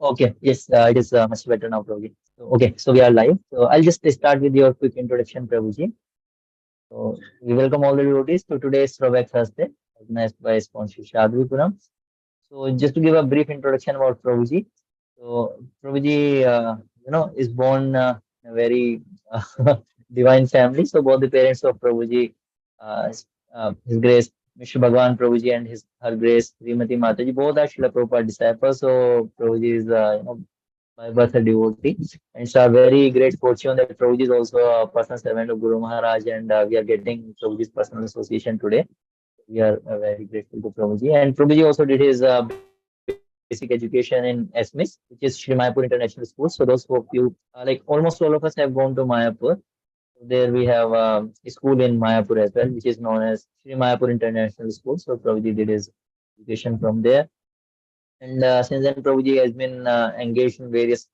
Okay, yes, it is much better now, Prabhuji. So, okay, so we are live. So I'll just start with your quick introduction, Prabhuji. So we welcome all the devotees to today's Throwback Thursday, organized by Iskcon Seshadripuram. So just to give a brief introduction about Prabhuji. So Prabhuji, is born in a very divine family. So both the parents of Prabhuji, His Grace Mishra Bhagavan Prabhuji and her Grace Hrimati Mataji, both are Srila Prabhupada disciples. So Prabhuji is, by birth a devotee. And it's a very great fortune that Prabhuji is also a personal servant of Guru Maharaj, and we are getting Prabhuji's personal association today. We are very grateful to Prabhuji. And Prabhuji also did his basic education in SMIS, which is Sri Mayapur International School. So those of you, almost all of us have gone to Mayapur. There we have a school in Mayapur as well, which is known as Sri Mayapur International School. So Prabhuji did his education from there. And since then, Prabhuji has been engaged in various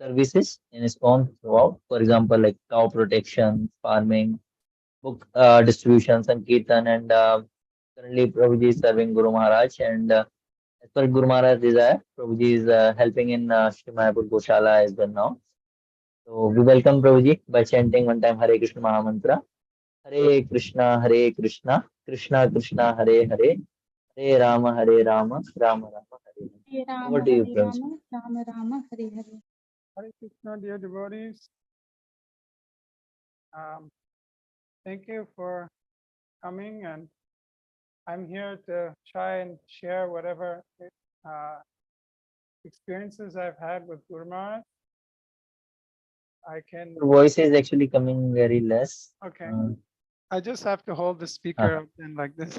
services in his own throughout. For example, like cow protection, farming, book distribution, Sankirtan, and currently Prabhuji is serving Guru Maharaj. And as per Guru Maharaj desire, Prabhuji is helping in Sri Mayapur Goshala as well now. So we welcome Prabhuji by chanting one time Hare Krishna Maha Mantra. Hare Krishna, Krishna Krishna, Hare Hare, Hare Rama, Rama Rama, Hare Hare. Hare Over Rama, to you, Hare Prabhuji. Rama, Rama Rama, Hare Hare. Hare Krishna, dear devotees. Thank you for coming, and I'm here to try and share whatever experiences I've had with Guru Maharaj. I can. Your voice is actually coming very less. Okay. I just have to hold the speaker up and like this.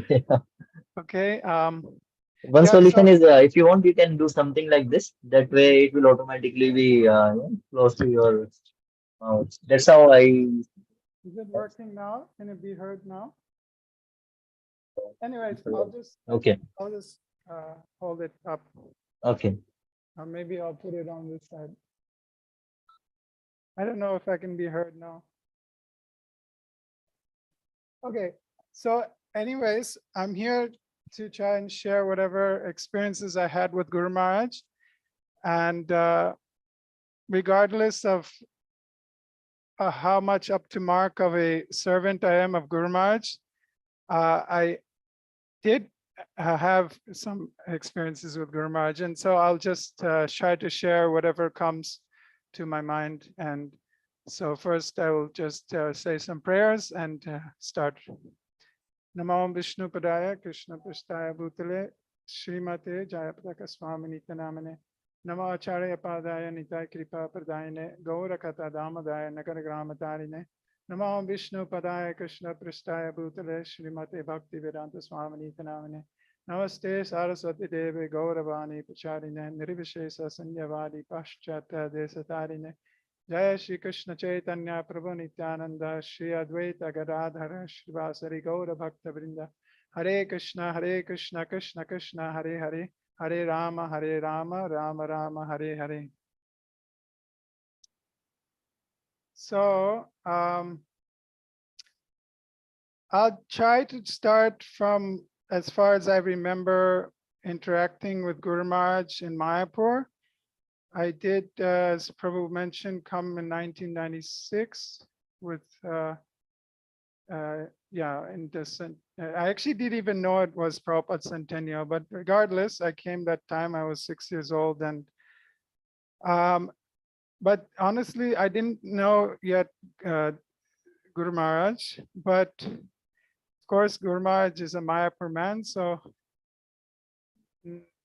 Yeah. Okay. One Yeah, solution so- is if you want, you can do something like this. That way, it will automatically be close to your mouth. That's how I. Is it working now? Can it be heard now? Anyways, I'll just Okay. hold it up. Okay. Or maybe I'll put it on this side. I don't know if I can be heard now. Okay, so anyways, I'm here to try and share whatever experiences I had with Guru Maharaj. And regardless of how much up to mark of a servant I am of Guru Maharaj, I did have some experiences with Guru Maharaj. And so I'll just try to share whatever comes to my mind. And so first I will just say some prayers and start. Namo Vishnu Padaya Krishna Prasthaya Bhutale Srimate Jayapataka Swami Nitanamane Namo Acharya Padaya Nitai Kripa Pradayane Gaura Kata Damadaya Nagara Gramatarine Namo Vishnu Padaya Krishna Prasthaya Bhutale Srimate Bhakti Vedanta Swami Nitanamane Namaste Saraswati Devi Gauravani Pacharine Nirvishesa Sanyavadi Paschata Desatarine Jaya Shri Krishna Chaitanya Prabhu Nityananda Shri Advaita Gadadhara Srivasari Gaura Bhakta Vrinda Hare Krishna Krishna Krishna Hare Hare Hare Rama Rama Rama Hare Hare. So I'll try to start from as far as I remember interacting with Guru Maharaj in Mayapur. I did, as Prabhu mentioned, come in 1996 with, in the, I actually didn't even know it was Prabhupada's centennial, but regardless, I came that time, I was 6 years old. And, but honestly, I didn't know yet Guru Maharaj, but of course, Guru Maharaj is a Mayapur man, so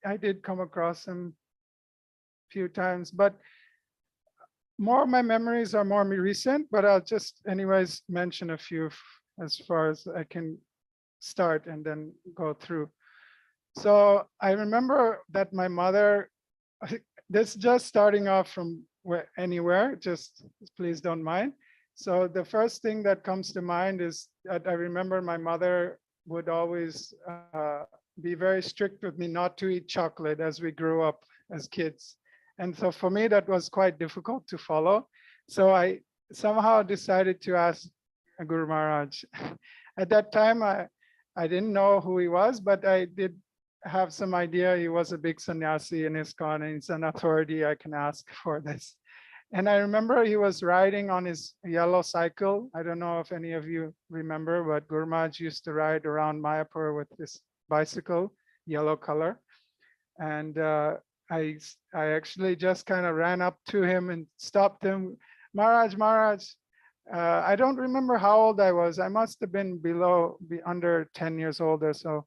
I did come across him few times, but more of my memories are more recent, but I'll just anyways mention a few as far as I can start and then go through. So I remember that my mother, this just starting off from anywhere, just please don't mind. So the first thing that comes to mind is that I remember my mother would always be very strict with me not to eat chocolate as we grew up as kids. And so for me, that was quite difficult to follow. So I somehow decided to ask Guru Maharaj. At that time, I didn't know who he was, but I did have some idea. He was a big sannyasi in Iskcon, and he's an authority. I can ask for this. And I remember he was riding on his yellow cycle. I don't know if any of you remember, but Gurumaharaj used to ride around Mayapur with this bicycle, yellow color. And I actually just kind of ran up to him and stopped him. Maharaj, Maharaj, I don't remember how old I was. I must have been under 10 years old or so.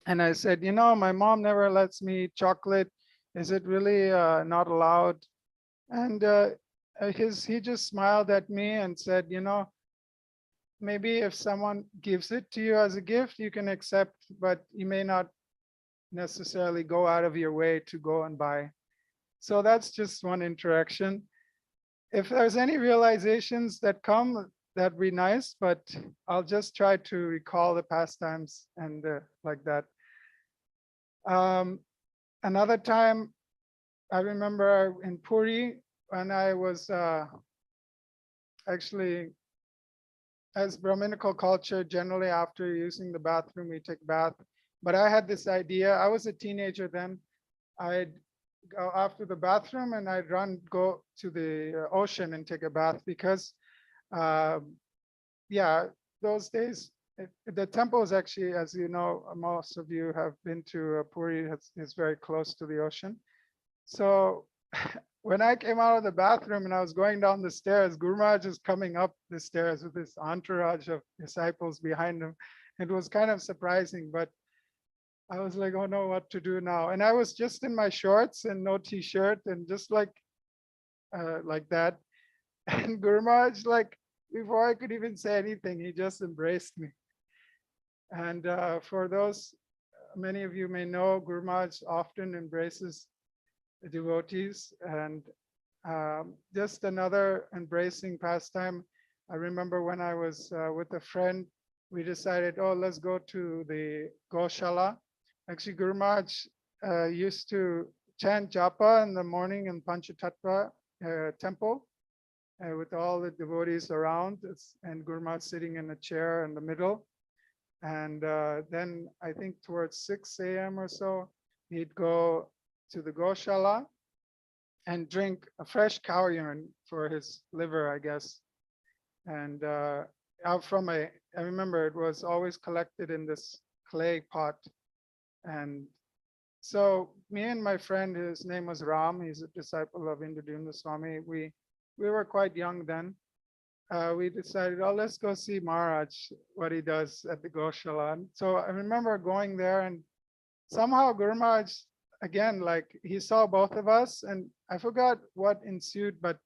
And I said, you know, my mom never lets me eat chocolate. Is it really not allowed? And he just smiled at me and said, you know, maybe if someone gives it to you as a gift, you can accept, but you may not necessarily go out of your way to go and buy. So that's just one interaction. If there's any realizations that come, that'd be nice, but I'll just try to recall the pastimes and like that. Another time, I remember in Puri, when I was actually, as Brahminical culture, generally after using the bathroom, we take bath. But I had this idea. I was a teenager then. I'd go after the bathroom and I'd go to the ocean and take a bath because, yeah, those days, the temple is actually, as you know, most of you have been to Puri, it's very close to the ocean. So when I came out of the bathroom and I was going down the stairs, Gurumaharaj is coming up the stairs with this entourage of disciples behind him. It was kind of surprising, but I was like, oh no, what to do now? And I was just in my shorts and no t-shirt and just like that. And Gurumaharaj, like, before I could even say anything, he just embraced me. And for those, many of you may know, Gurumaharaj often embraces the devotees, and just another embracing pastime. I remember when I was with a friend, we decided, oh, let's go to the Goshala. Actually, Gurumaharaj used to chant japa in the morning in Panchatattva temple with all the devotees around, and Gurumaharaj sitting in a chair in the middle. And then I think towards 6 a.m. or so, he'd go to the Goshala and drink a fresh cow urine for his liver, I guess. And out from I remember it was always collected in this clay pot. And so me and my friend, his name was Ram, he's a disciple of Indradumna Swami. We were quite young then. We decided, oh, let's go see Maharaj, what he does at the Goshala. So I remember going there, and somehow Guru Maharaj, again, like he saw both of us, and I forgot what ensued, but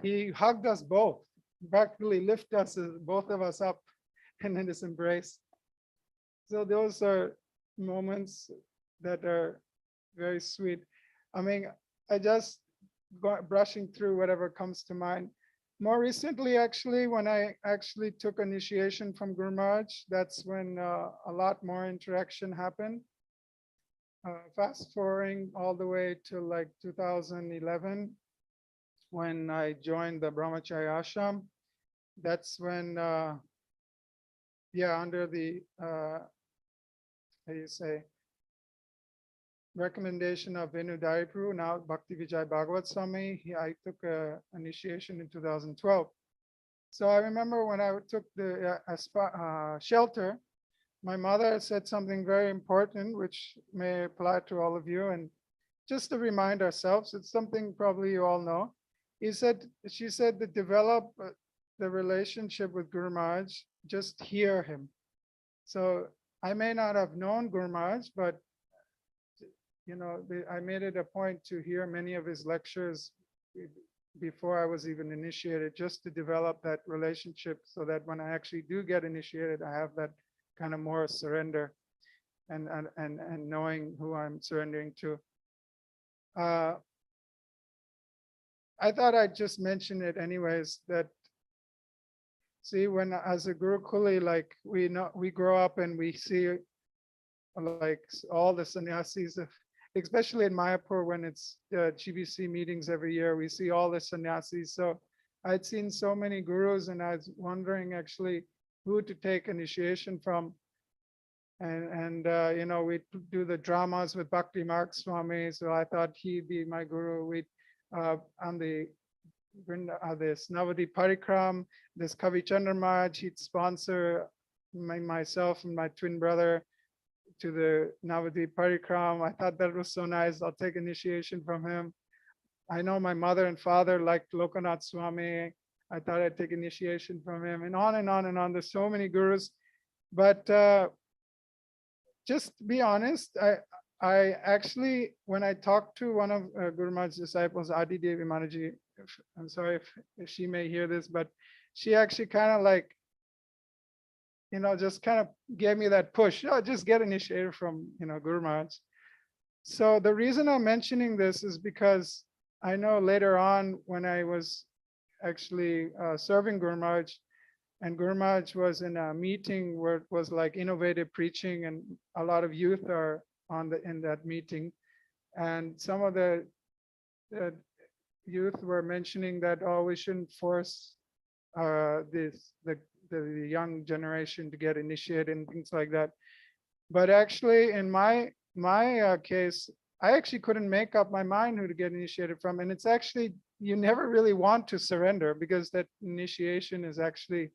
he hugged us both, practically lifted us, both of us up in his embrace. So those are moments that are very sweet. I mean, I just brushing through whatever comes to mind. More recently, actually, when I actually took initiation from Guru Maharaj, that's when a lot more interaction happened. Fast forwarding all the way to like 2011, when I joined the Brahmacharya Ashram. That's when, under the, how do you say, recommendation of Venu Dharipuru, now Bhakti Vijay Bhagavat Swami, I took initiation in 2012. So I remember when I took the shelter, my mother said something very important, which may apply to all of you. And just to remind ourselves, it's something probably you all know. She said to develop the relationship with Guru Maharaj, just hear him. So I may not have known Guru Maharaj, but you know, I made it a point to hear many of his lectures before I was even initiated, just to develop that relationship so that when I actually do get initiated, I have that kind of more surrender and knowing who I'm surrendering to. I thought I'd just mention it anyways, that see, when as a Guru Kuli, like we grow up and we see like all the sannyasis, especially in Mayapur when it's GBC meetings every year, we see all the sannyasis. So I'd seen so many gurus and I was wondering actually who to take initiation from. and you know, we do the dramas with Bhakti Mark Swami. So I thought he'd be my guru. We on the this Navadi Parikram, this Kavi Chandramaraj, he'd sponsor myself and my twin brother to the Navadi Parikram. I thought that was so nice. I'll take initiation from him. I know my mother and father liked Lokanath Swami. I thought I'd take initiation from him, and on and on and on. There's so many gurus, but just to be honest, I actually, when I talked to one of Guru Maharaj's disciples, Adi Devi Mataji, I'm sorry if she may hear this, but she actually kind of like, you know, just kind of gave me that push. Oh, just get initiated from, you know, Guru Maharaj. So the reason I'm mentioning this is because I know later on when I was actually serving Guru Maharaj, and Guru Maharaj was in a meeting where it was like innovative preaching, and a lot of youth are in that meeting, and some of the youth were mentioning that, oh, we shouldn't force the young generation to get initiated and things like that. But actually, in my case, I actually couldn't make up my mind who to get initiated from, and it's actually, you never really want to surrender, because that initiation is actually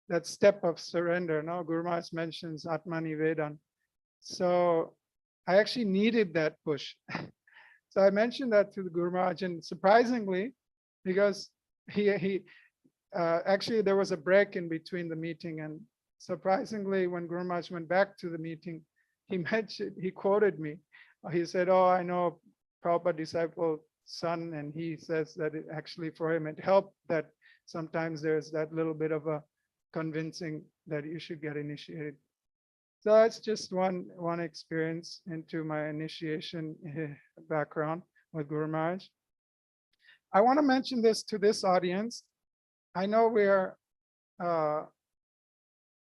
that step of surrender. No, Guru Maharaj mentions Atmani Vedan. So I actually needed that push. So I mentioned that to the Guru Maharaj, and surprisingly, because he actually there was a break in between the meeting, and surprisingly, when Guru Maharaj went back to the meeting, he quoted me. He said, "Oh, I know Prabhupada disciple son," and he says that it actually for him it helped that sometimes there's that little bit of a convincing that you should get initiated. So that's just one experience into my initiation background with Guru Maharaj. I want to mention this to this audience. I know we are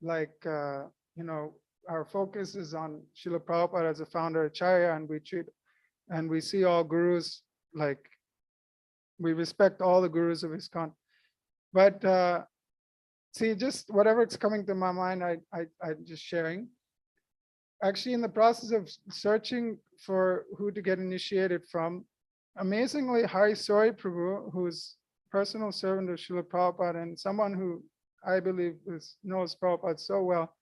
you know, our focus is on Srila Prabhupada as a founder Acharya, and we see all gurus, like we respect all the gurus of Iskcon. But see, just whatever's coming to my mind, I'm just sharing. Actually, in the process of searching for who to get initiated from, amazingly, Hari Sori Prabhu, who's personal servant of Srila Prabhupada and someone who I believe knows Prabhupada so well,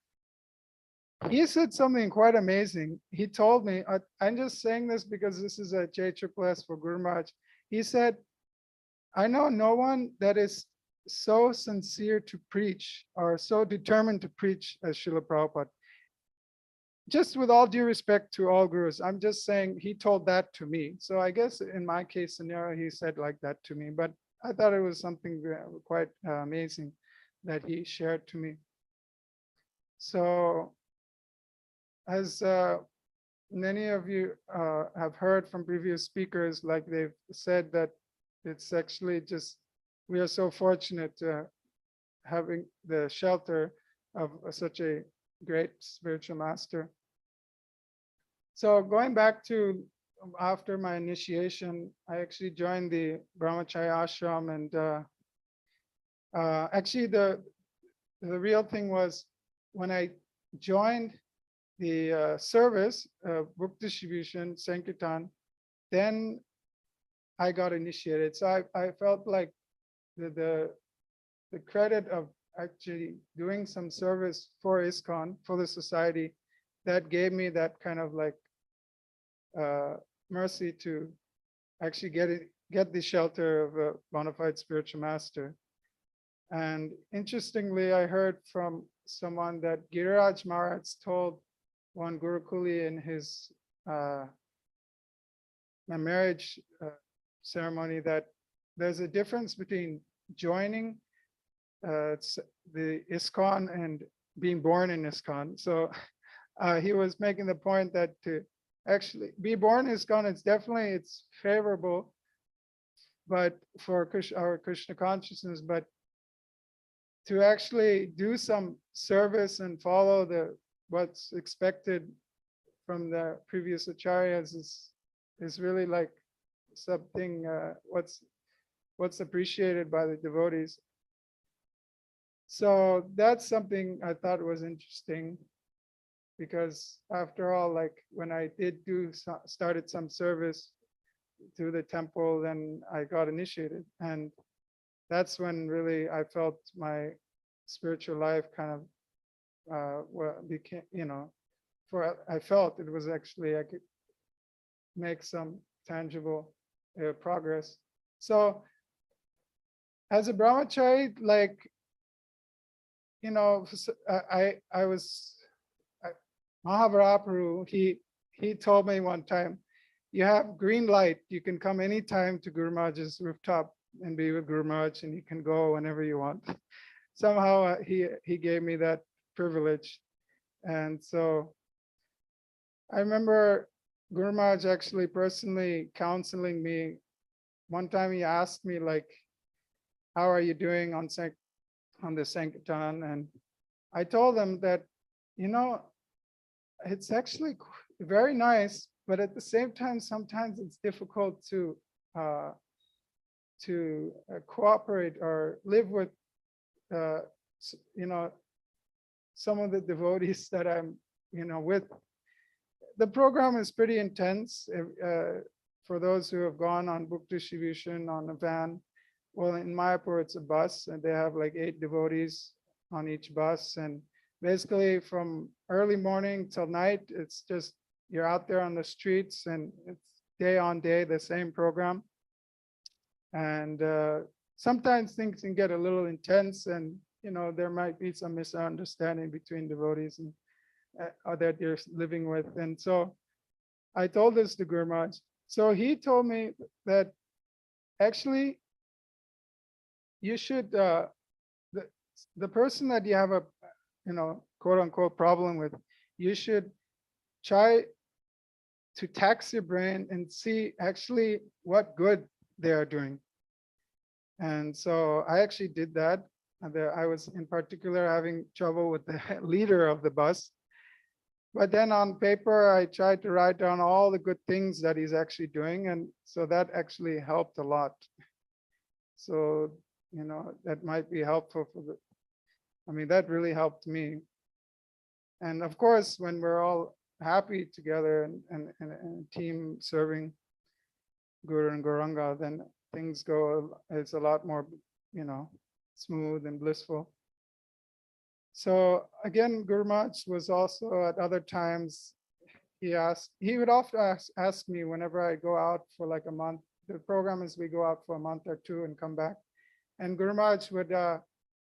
he said something quite amazing. He told me, I'm just saying this because this is a JSSS for Guru Maharaj. He said, I know no one that is so sincere to preach or so determined to preach as Srila Prabhupada. Just with all due respect to all gurus, I'm just saying he told that to me. So I guess in my case scenario, he said like that to me, but I thought it was something quite amazing that he shared to me. So as many of you have heard from previous speakers, like they've said that it's actually just, we are so fortunate having the shelter of such a great spiritual master. So going back to after my initiation, I actually joined the Brahmacharya ashram, and actually the real thing was when I joined the service, book distribution, Sankirtan, then I got initiated. So I felt like the credit of actually doing some service for Iskcon, for the society, that gave me that kind of like mercy to actually get the shelter of a bona fide spiritual master. And interestingly, I heard from someone that Giriraj Maharaj told one Gurukuli in his marriage ceremony that there's a difference between joining the Iskcon and being born in Iskcon. So he was making the point that to actually be born in Iskcon, it's favorable, but for our Krishna consciousness, but to actually do some service and follow what's expected from the previous acharyas is really like something what's appreciated by the devotees. So that's something I thought was interesting. because after all, like when I did started some service to the temple, then I got initiated, and that's when really I felt my spiritual life kind of became, I felt it was actually I could make some tangible progress. So as a brahmachari, like, I was Mahavaraparu, he told me one time, you have green light, you can come anytime to Guru Maharaj's rooftop and be with Guru Maharaj, and you can go whenever you want. Somehow he gave me that privilege. And so I remember Guru Maharaj actually personally counseling me. One time he asked me, like, how are you doing on the Sankirtan? And I told him that, it's actually very nice, but at the same time, sometimes it's difficult to cooperate or live with, some of the devotees that I'm, with. The program is pretty intense. For those who have gone on book distribution on a van, well, in Mayapur, it's a bus, and they have like 8 devotees on each bus. And basically from early morning till night, it's just, you're out there on the streets, and it's day on day, the same program. And sometimes things can get a little intense, and, there might be some misunderstanding between devotees and that you're living with. And so I told this to Guru Maharaj. So he told me that actually you should, the person that you have a, quote unquote problem with, you should try to tax your brain and see actually what good they are doing. And so I actually did that. And I was in particular having trouble with the leader of the bus. But then on paper, I tried to write down all the good things that he's actually doing. And so that actually helped a lot. So, that might be helpful that really helped me. And of course, when we're all happy together and a team serving Guru and Gauranga, then things go, it's a lot more, smooth and blissful. So again, Guru Maharaj was also at other times, he would often ask me whenever I go out for like a month. The program is we go out for a month or 2 and come back. And Guru Maharaj would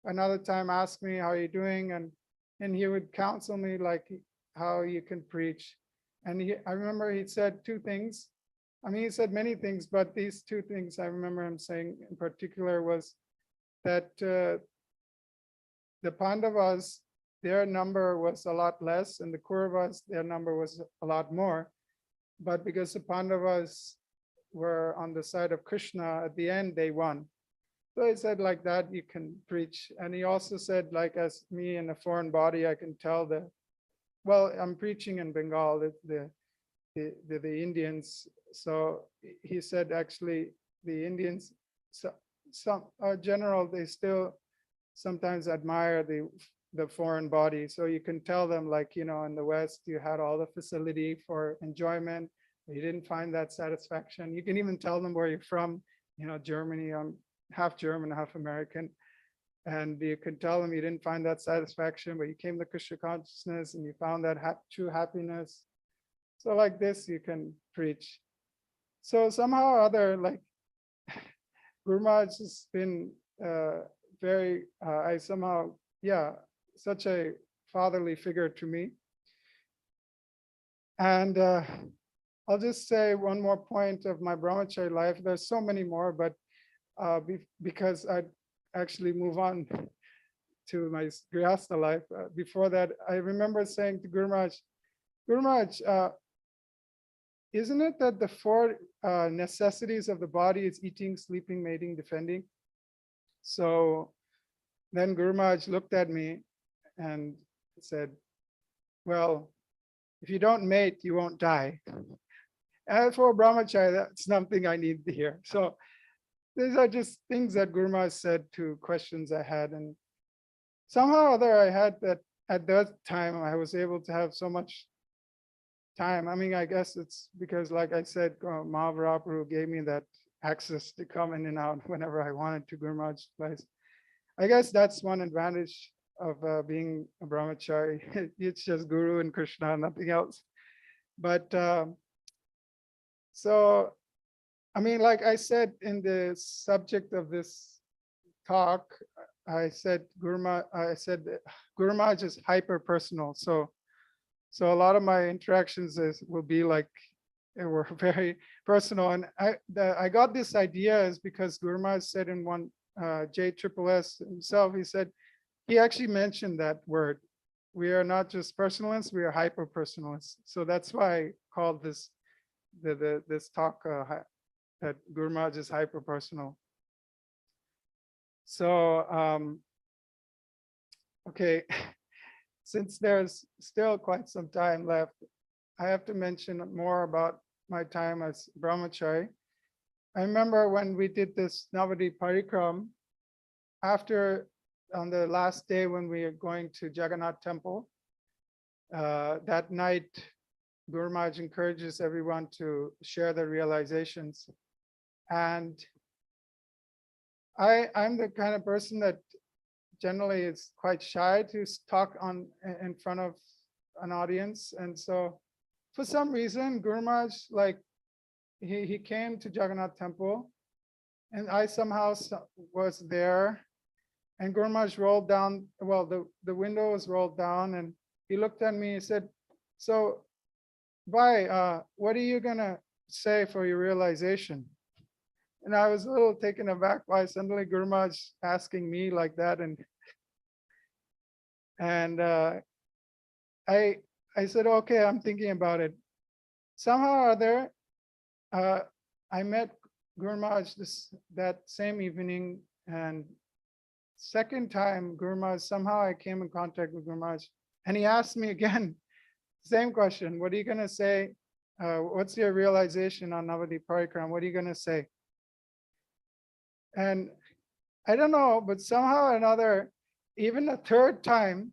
another time ask me, how are you doing? And he would counsel me like how you can preach. And I remember he said 2 things. He said many things, but these 2 things I remember him saying in particular was that the Pandavas, their number was a lot less, and the Kauravas, their number was a lot more. But because the Pandavas were on the side of Krishna, at the end they won. So he said like that you can preach. And he also said, like, as me in a foreign body, I can tell well, I'm preaching in Bengal, the Indians. So he said actually the Indians, some general, they still sometimes admire the foreign body. So you can tell them, like, in the West, you had all the facility for enjoyment, but you didn't find that satisfaction. You can even tell them where you're from, Germany, I'm half German, half American. And you can tell them you didn't find that satisfaction, but you came to Krishna consciousness and you found that true happiness. So like this, you can preach. So somehow or other, like, Guru Maharaj has been very, such a fatherly figure to me. And I'll just say one more point of my brahmachari life. There's so many more, but because I actually move on to my grihastha life. Before that, I remember saying to Guru Maharaj, isn't it that the 4 necessities of the body is eating, sleeping, mating, defending? So then Guru Maharaj looked at me and said, well, if you don't mate, you won't die. And for a brahmachari, that's something I need to hear. So these are just things that Guru Maharaj said to questions I had. And somehow or other, I had that at that time, I was able to have so much time. I mean, I guess it's because, like I said, Mahavirapu gave me that access to come in and out whenever I wanted to Guru Maharaj's place. I guess that's one advantage of being a brahmachari. It's just Guru and Krishna, nothing else. But so, I mean, like I said in the subject of this talk, I said Guru Maharaj is hyper personal. So a lot of my interactions will be like, were very personal. And I got this idea is because Guru Maharaj said in one JSSS himself, he said, he actually mentioned that word. We are not just personalists, we are hyper personalists. So that's why I called this this talk that Guru Maharaj is hyper personal. So okay, since there's still quite some time left, I have to mention more about my time as brahmachari. I remember when we did this Navadip Parikram, after on the last day when we are going to Jagannath Temple, that night, Guru Maharaj encourages everyone to share their realizations. And I'm the kind of person that generally is quite shy to talk in front of an audience. And so for some reason, Guru Maharaj, like he came to Jagannath Temple and I somehow was there, and Guru Maharaj rolled down, well, the window was rolled down, and he looked at me and said, so Bhai, what are you gonna say for your realization? And I was a little taken aback by suddenly Guru Maharaj asking me like that. And I said, okay, I'm thinking about it. Somehow or other, I met Guru Maharaj that same evening, and second time Guru Maharaj, somehow I came in contact with Guru Maharaj, and he asked me again, same question, what are you gonna say? What's your realization on Navadip Parikram? What are you gonna say? And I don't know, but somehow or another, even a third time,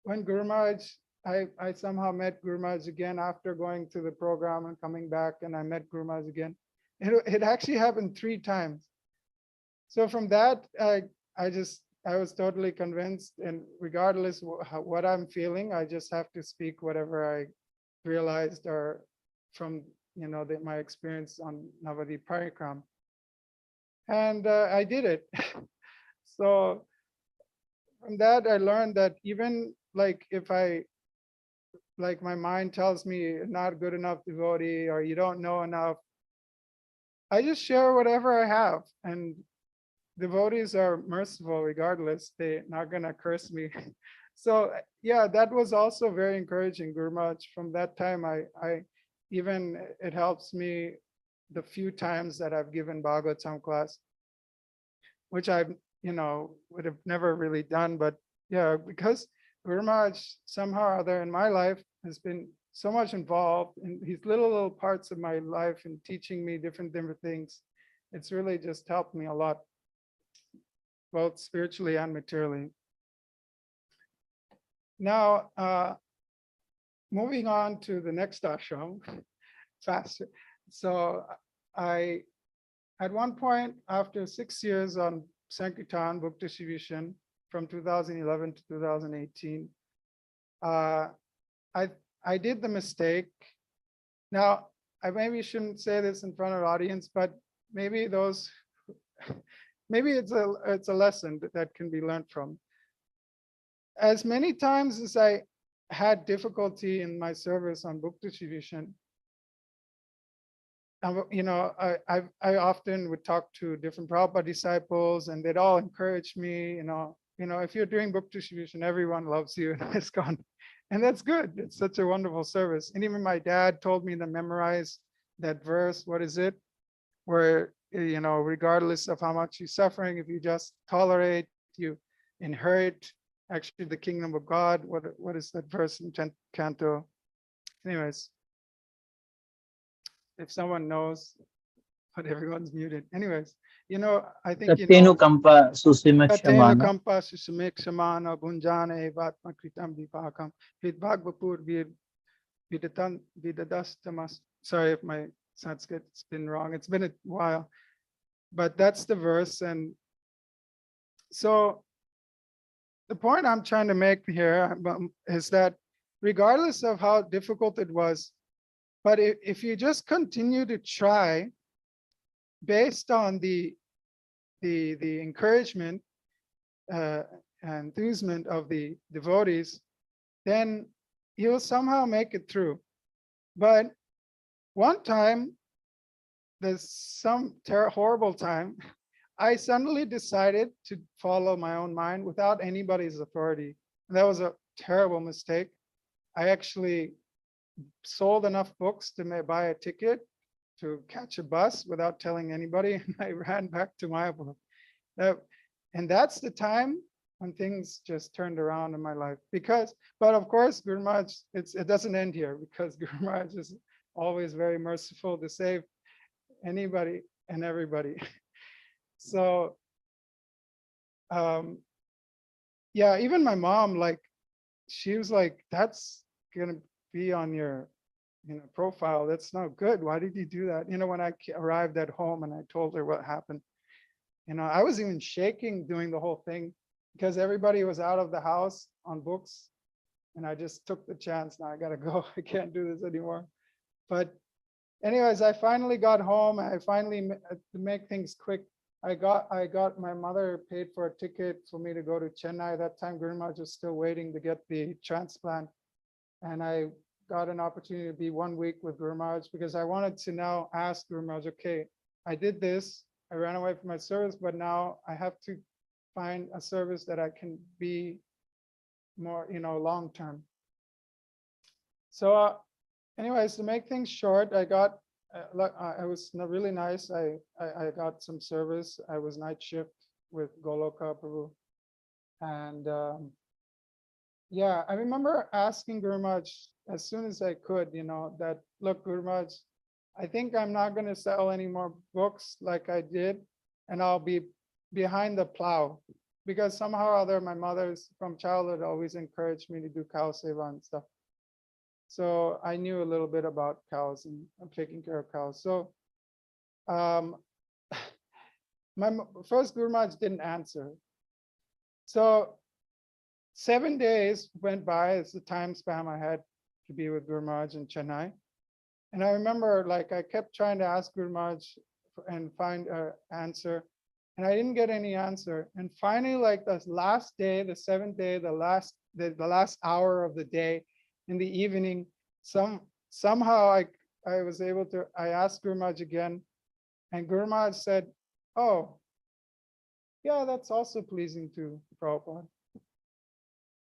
when Guru Maharaj, I somehow met Guru Maharaj again after going to the program and coming back, and I met Guru Maharaj again. It actually happened 3 times. So from that, I was totally convinced, and regardless what I'm feeling, I just have to speak whatever I realized or from my experience on Navadip Parikram. And I did it. So from that, I learned that even like if my mind tells me you're not good enough devotee or you don't know enough, I just share whatever I have. And devotees are merciful regardless. They're not going to curse me. So yeah, that was also very encouraging, Guru Maharaj. From that time, it helps me the few times that I've given Bhagavatam class, which I would have never really done. But yeah, because Guru Maharaj somehow or other in my life has been so much involved in these little parts of my life and teaching me different things. It's really just helped me a lot, both spiritually and materially. Now, moving on to the next ashram, faster. So at one point, after 6 years on Sankirtan book distribution from 2011 to 2018, I did the mistake. Now, I maybe shouldn't say this in front of the audience, but maybe it's a lesson that can be learned from. As many times as I had difficulty in my service on book distribution, I often would talk to different Prabhupada disciples, and they'd all encourage me, if you're doing book distribution, everyone loves you in Iskcon. And that's good. It's such a wonderful service. And even my dad told me to memorize that verse. What is it? Where, regardless of how much you're suffering, if you just tolerate, you inherit actually the kingdom of God. What is that verse in 10th canto? Anyways, if someone knows, but everyone's muted. Anyways, you know, I think you Kattenu know. kampa Katena susimakshamana. kampa susumek samana bunjane vatma kritam vipakam vidbhagvapur vidadastamas. Sorry if my Sanskrit's been wrong. It's been a while, but that's the verse. And so the point I'm trying to make here is that regardless of how difficult it was, but if you just continue to try based on the encouragement, enthusement of the devotees, then you'll somehow make it through. But one time, there's some horrible time, I suddenly decided to follow my own mind without anybody's authority. And that was a terrible mistake. I actually sold enough books to buy a ticket to catch a bus without telling anybody, and I ran back to Mayapur. And that's the time when things just turned around in my life. But of course, Guru Maharaj, it doesn't end here, because Guru Maharaj is always very merciful to save anybody and everybody. So, yeah, even my mom, like, she was like, "That's gonna be on your, profile. That's not good. Why did you do that?" When I arrived at home and I told her what happened, I was even shaking doing the whole thing because everybody was out of the house on books, and I just took the chance. Now I gotta go. I can't do this anymore. But anyways, I finally got home. I finally, to make things quick, I got my mother paid for a ticket for me to go to Chennai. That time Guru Maharaj was still waiting to get the transplant. And I got an opportunity to be 1 week with Guru Maharaj because I wanted to now ask Guru Maharaj, okay, I did this, I ran away from my service, but now I have to find a service that I can be more, long-term. So anyways, to make things short, I got, it was really nice. I got some service. I was night shift with Goloka Prabhu. And yeah, I remember asking Guru Maharaj as soon as I could, that, look, Guru Maharaj, I think I'm not going to sell any more books like I did, and I'll be behind the plow. Because somehow or other, my mother's from childhood always encouraged me to do cow seva and stuff. So I knew a little bit about cows and taking care of cows. So my first Guru Maharaj didn't answer. So 7 days went by. It's the time span I had to be with Guru Maharaj in Chennai. And I remember, like, I kept trying to ask Guru Maharaj and find an answer, and I didn't get any answer. And finally, like the last day, the seventh day, the last hour of the day, in the evening, somehow I was able to, I asked Guru Maharaj again, and Guru Maharaj said, "Oh, yeah, that's also pleasing to Prabhupada."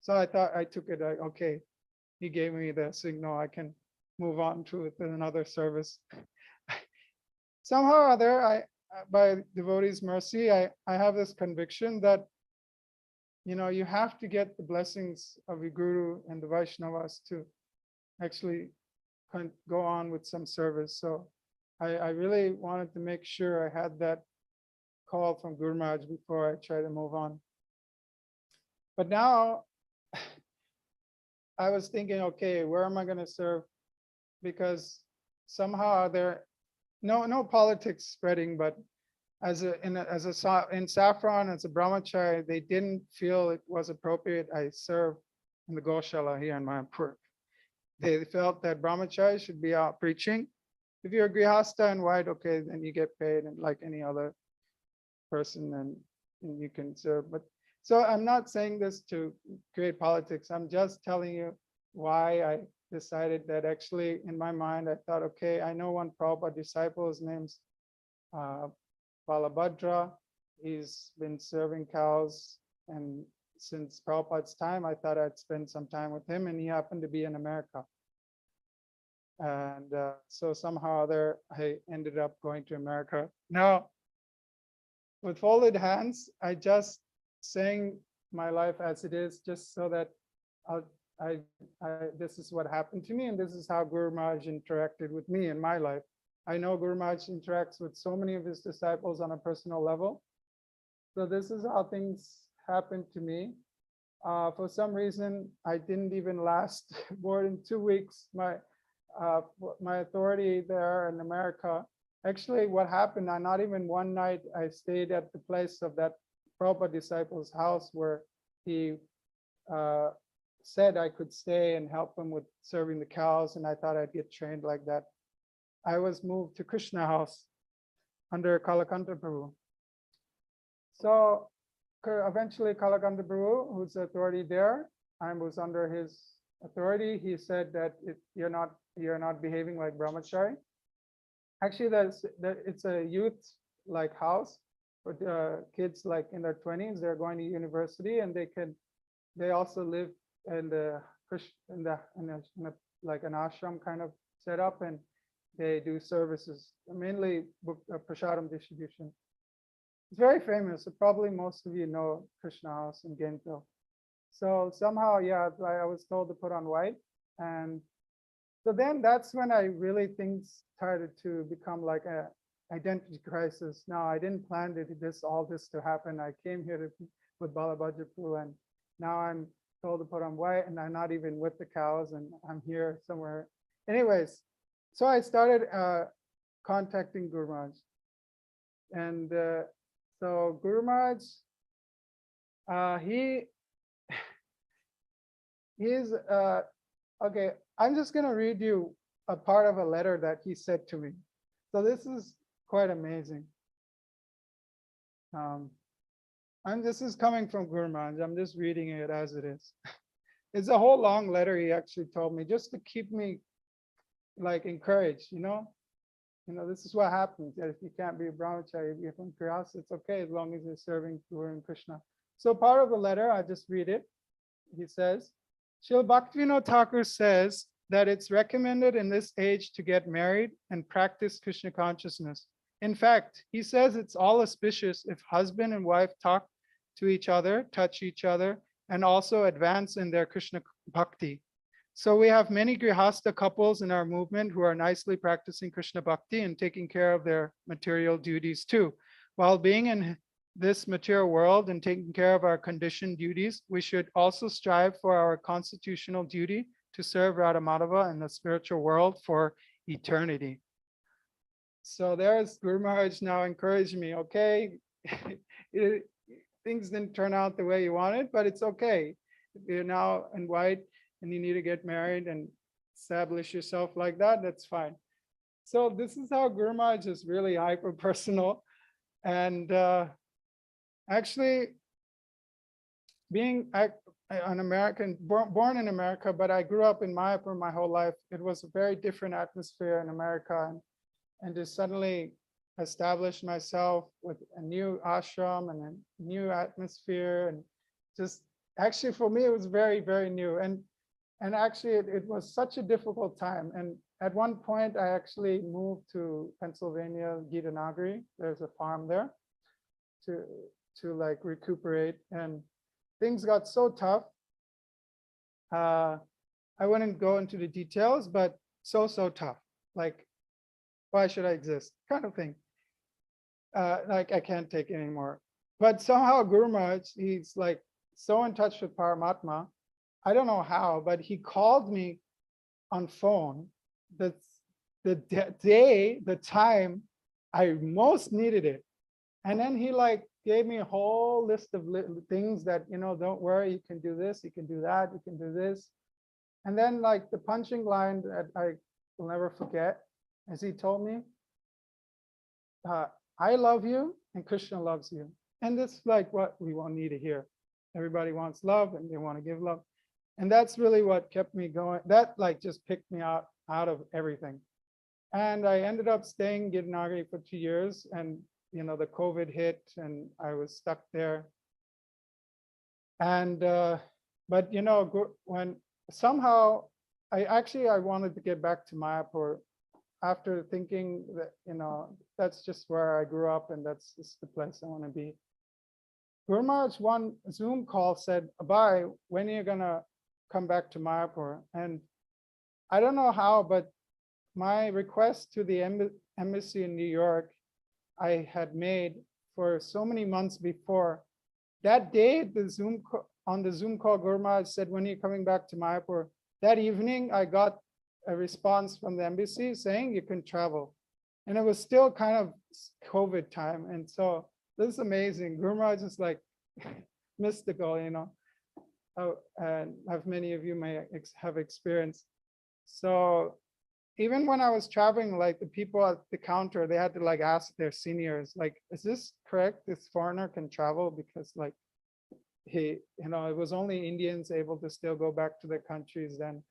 So I thought, I took it, okay, he gave me the signal, I can move on to another service. Somehow or other, by devotees' mercy, I have this conviction that, you have to get the blessings of the Guru and the Vaishnavas to actually go on with some service. So I really wanted to make sure I had that call from Guru Maharaj before I try to move on. But now I was thinking, okay, where am I going to serve? Because somehow there, no politics spreading, but in Saffron, as a brahmachari, they didn't feel it was appropriate I serve in the Goshala here in Mayapur. They felt that brahmachari should be out preaching. If you're a grihasta and white, okay, then you get paid and like any other person, and you can serve. But so I'm not saying this to create politics. I'm just telling you why I decided that actually in my mind, I thought, okay, I know one Prabhupada disciple, his name's Balabhadra. He's been serving cows, and since Prabhupada's time, I thought I'd spend some time with him, and he happened to be in America. And so somehow or other, I ended up going to America. Now, with folded hands, I just saying my life as it is, just so that this is what happened to me, and this is how Guru Maharaj interacted with me in my life. I know Guru Maharaj interacts with so many of his disciples on a personal level. So this is how things happened to me. For some reason, I didn't even last more than 2 weeks. My authority there in America, actually what happened, not even one night, I stayed at the place of that Prabhupada disciple's house where he said I could stay and help him with serving the cows, and I thought I'd get trained like that. I was moved to Krishna house under Kalakanta Prabhu. So eventually Kalakanta Prabhu, who's the authority there, I was under his authority. He said that you're not behaving like brahmachari. Actually, it's a youth like house with kids like in their 20s. They're going to university, and they also live in like an ashram kind of setup, and they do services, mainly prasadam distribution. It's very famous. So probably most of you know Krishna House in Gainesville. So somehow, yeah, I was told to put on white. And so then that's when things started to become like a identity crisis. Now, I didn't plan all this to happen. I came here with Balabhadrapur, and now I'm told to put on white, and I'm not even with the cows, and I'm here somewhere. Anyways, so I started contacting Guru Maharaj. And so Guru Maharaj, he's, okay, I'm just going to read you a part of a letter that he said to me. So this is quite amazing. This is coming from Guru Maharaj. I'm just reading it as it is. It's a whole long letter he actually told me, just to keep me like encouraged, this is what happens. That if you can't be a brahmachari, if you're from Grihastha, it's okay as long as you're serving Guru and Krishna. So part of the letter, I just read it. He says, Srila Bhaktivinoda Thakur says that it's recommended in this age to get married and practice Krishna consciousness. In fact, he says it's all auspicious if husband and wife talk to each other, touch each other, and also advance in their Krishna bhakti. So we have many Grihastha couples in our movement who are nicely practicing Krishna bhakti and taking care of their material duties too. While being in this material world and taking care of our conditioned duties, we should also strive for our constitutional duty to serve Radha Madhava in the spiritual world for eternity. So there's Guru Maharaj now encouraging me, okay, things didn't turn out the way you wanted, but it's okay. You're now in white and you need to get married and establish yourself like that, that's fine. So this is how Guru Maharaj is really hyper-personal. And actually, being an American, born in America, but I grew up in Mayapur my whole life. It was a very different atmosphere in America. And to suddenly establish myself with a new ashram and a new atmosphere, and just actually for me, it was very, very new. And actually, it was such a difficult time. And at one point, I actually moved to Pennsylvania, Gitanagari. There's a farm there to like recuperate. And things got so tough. I wouldn't go into the details, but so tough. Like, why should I exist? Kind of thing. Like, I can't take it anymore. But somehow Guru Maharaj, he's like so in touch with Paramatma. I don't know how, but he called me on phone the day, the time I most needed it. And then he like gave me a whole list of things that, don't worry, you can do this, you can do that, you can do this. And then like the punching line that I will never forget, as he told me, I love you and Krishna loves you. And that's like what we won't need to hear. Everybody wants love and they want to give love. And that's really what kept me going. That like just picked me out of everything. And I ended up staying in Gitanagari for 2 years, and the COVID hit and I was stuck there. And but when somehow I wanted to get back to Mayapur after thinking that that's just where I grew up and that's just the place I want to be. Guru Maharaj, one Zoom call said, Abhay, when are you gonna come back to Mayapur? And I don't know how, but my request to the embassy in New York, I had made for so many months before. That day, on the Zoom call, Gurumaharaj said, when are you coming back to Mayapur? That evening, I got a response from the embassy saying you can travel. And it was still kind of COVID time. And so this is amazing. Gurumaharaj is like mystical, you know, and as many of you may have experienced. So even when I was traveling, like the people at the counter, they had to like ask their seniors, like, is this correct? This foreigner can travel? Because like he, you know, it was only Indians able to still go back to their countries then.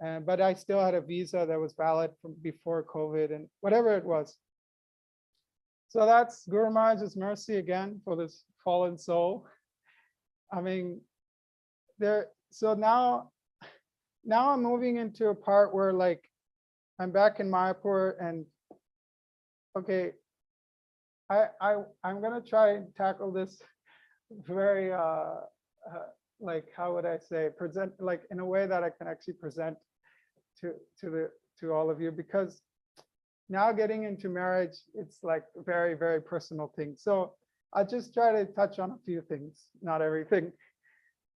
But I still had a visa that was valid from before COVID and whatever it was. So that's Guru Maharaj's mercy again for this fallen soul. I mean, so now I'm moving into a part where like, I'm back in Mayapur and okay, I'm gonna try and tackle this very like, how would I say, present like in a way that I can actually present to all of you, because now getting into marriage, it's like a very, very personal thing. So I'll just try to touch on a few things, not everything.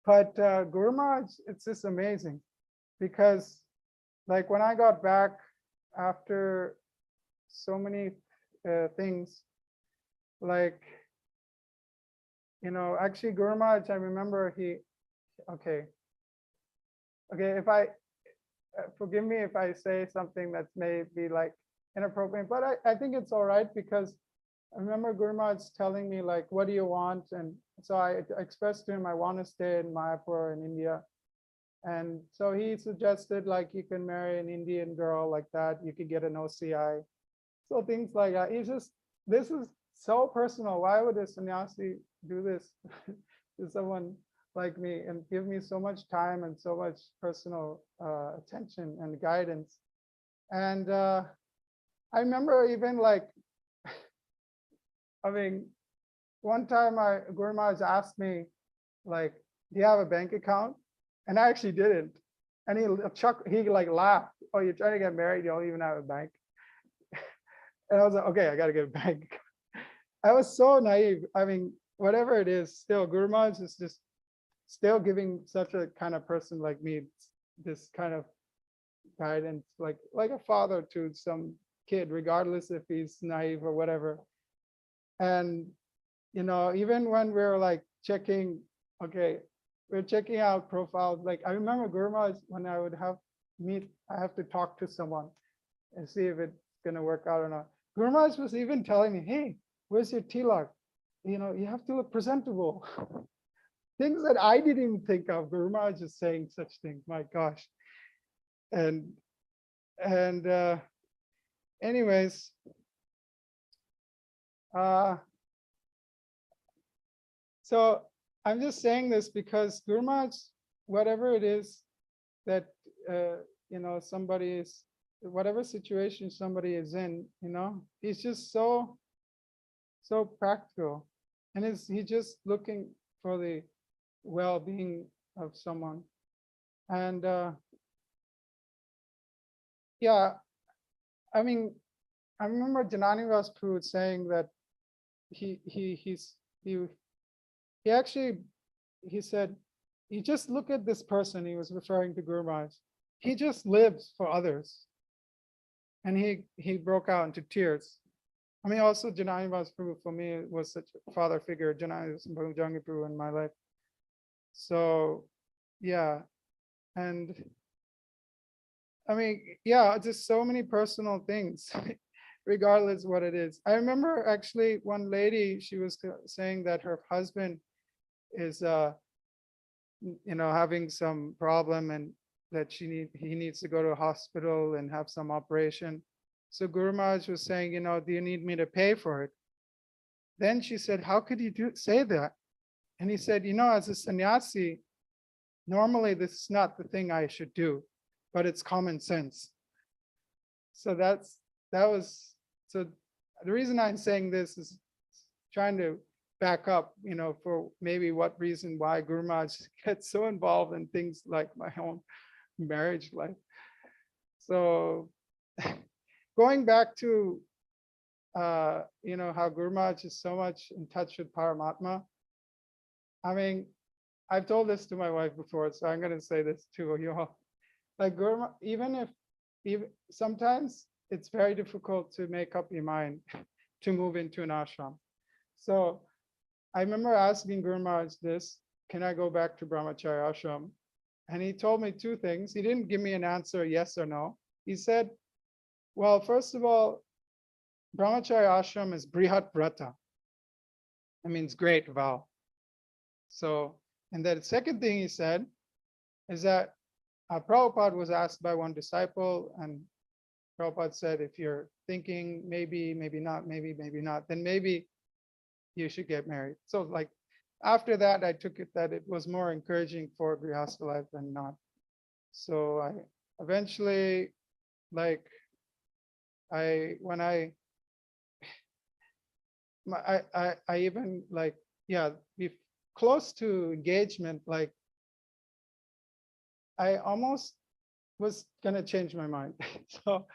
But Guru Maharaj, it's just amazing because like when I got back after so many things, like, you know, actually Guru Maharaj, I remember okay, if I, forgive me if I say something that's maybe like inappropriate, but I think it's all right because I remember Guru Maharaj telling me like, what do you want? And so I expressed to him, I want to stay in Mayapur in India. And so he suggested like, you can marry an Indian girl like that, you could get an OCI. So things like that. He's just, this is so personal. Why would a sannyasi do this to someone like me and give me so much time and so much personal attention and guidance? And I remember even like, I mean, one time Guru Maharaj asked me, like, do you have a bank account? And I actually didn't. And he like laughed. Oh, you're trying to get married, you don't even have a bank. And I was like, okay, I gotta get a bank. I was so naive. I mean, whatever it is, still Guru Maharaj is just still giving such a kind of person like me this kind of guidance, like a father to some kid, regardless if he's naive or whatever. And you know, even when we're like checking, okay, we're checking out profiles. Like I remember Guru Maharaj, when I would have I have to talk to someone and see if it's gonna work out or not. Guru Maharaj was even telling me, hey, where's your tilak? You know, you have to look presentable. Things that I didn't even think of. Guru Maharaj is saying such things, my gosh. And anyways, so I'm just saying this because Guru Maharaj, whatever it is that, you know, somebody is, whatever situation somebody is in, you know, he's just so practical. And he's just looking for the well-being of someone. And yeah, I mean, I remember Janani Prabhupada saying that he said, you just look at this person. He was referring to Guru Maharaj. He just lives for others. And he broke out into tears. I mean, also Janani Prabhupada for me was such a father figure, Janani Prabhupada in my life. So yeah, and I mean, yeah, just so many personal things, regardless what it is. I remember actually one lady, she was saying that her husband is, you know, having some problem and that he needs to go to a hospital and have some operation. So Guru Maharaj was saying, you know, do you need me to pay for it? Then she said, how could you say that? And he said, you know, as a sannyasi, normally this is not the thing I should do, but it's common sense. So so the reason I'm saying this is trying to back up, you know, for maybe what reason why Guru Maharaj gets so involved in things like my own marriage life. So going back to, how Guru Maharaj is so much in touch with Paramatma. I mean, I've told this to my wife before, so I'm going to say this to you all. Like even sometimes it's very difficult to make up your mind to move into an ashram. So I remember asking Guru Maharaj this, can I go back to Brahmacharya ashram? And he told me two things. He didn't give me an answer, yes or no. He said, well, first of all, Brahmacharya ashram is Brihat Vrata. That means great vow. So, and then the second thing he said is that Prabhupada was asked by one disciple, and Prabhupada said, if you're thinking maybe, maybe not, maybe not, then maybe you should get married. So like after that, I took it that it was more encouraging for Grihastha life than not. So I eventually, like, I even like, be close to engagement, like I almost was gonna change my mind. So,